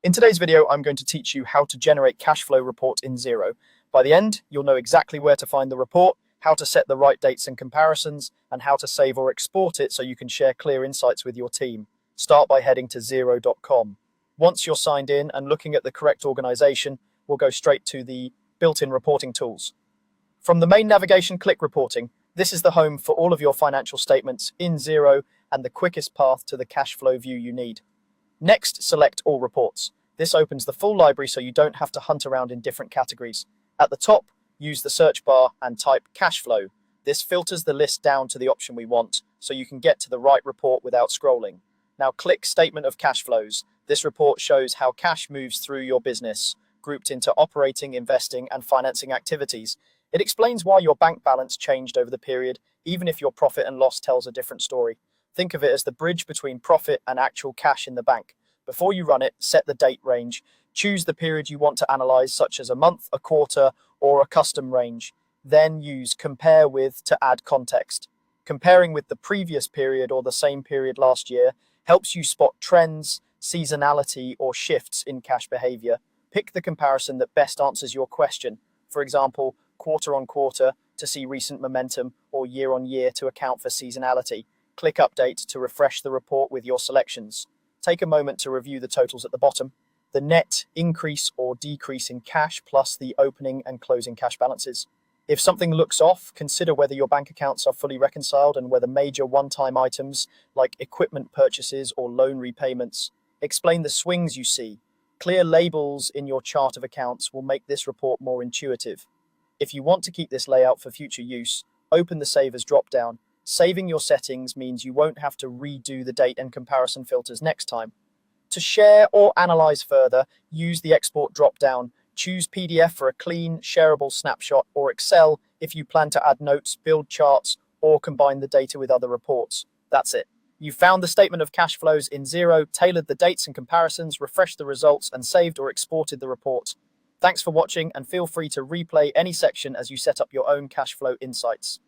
In today's video, I'm going to teach you how to generate cash flow report in Xero. By the end, you'll know exactly where to find the report, how to set the right dates and comparisons, and how to save or export it so you can share clear insights with your team. Start by heading to Xero.com. Once you're signed in and looking at the correct organization, we'll go straight to the built-in reporting tools. From the main navigation, click Reporting. This is the home for all of your financial statements in Xero and the quickest path to the cash flow view you need. Next, select All Reports. This opens the full library so you don't have to hunt around in different categories. At the top, use the search bar and type Cash Flow. This filters the list down to the option we want, so you can get to the right report without scrolling. Now click Statement of Cash Flows. This report shows how cash moves through your business, grouped into operating, investing, and financing activities. It explains why your bank balance changed over the period, even if your profit and loss tells a different story. Think of it as the bridge between profit and actual cash in the bank. Before you run it, set the date range. Choose the period you want to analyze, such as a month, a quarter, or a custom range. Then use Compare With to add context. Comparing with the previous period or the same period last year helps you spot trends, seasonality, or shifts in cash behavior. Pick the comparison that best answers your question. For example, quarter on quarter to see recent momentum, or year on year to account for seasonality. Click Update to refresh the report with your selections. Take a moment to review the totals at the bottom. The net increase or decrease in cash plus the opening and closing cash balances. If something looks off, consider whether your bank accounts are fully reconciled and whether major one-time items like equipment purchases or loan repayments. Explain the swings you see. Clear labels in your chart of accounts will make this report more intuitive. If you want to keep this layout for future use, open the Save As drop-down. Saving your settings means you won't have to redo the date and comparison filters next time. To share or analyze further, use the Export drop-down. Choose PDF for a clean, shareable snapshot, or Excel if you plan to add notes, build charts, or combine the data with other reports. That's it. You found the statement of cash flows in Xero, tailored the dates and comparisons, refreshed the results, and saved or exported the report. Thanks for watching, and feel free to replay any section as you set up your own cash flow insights.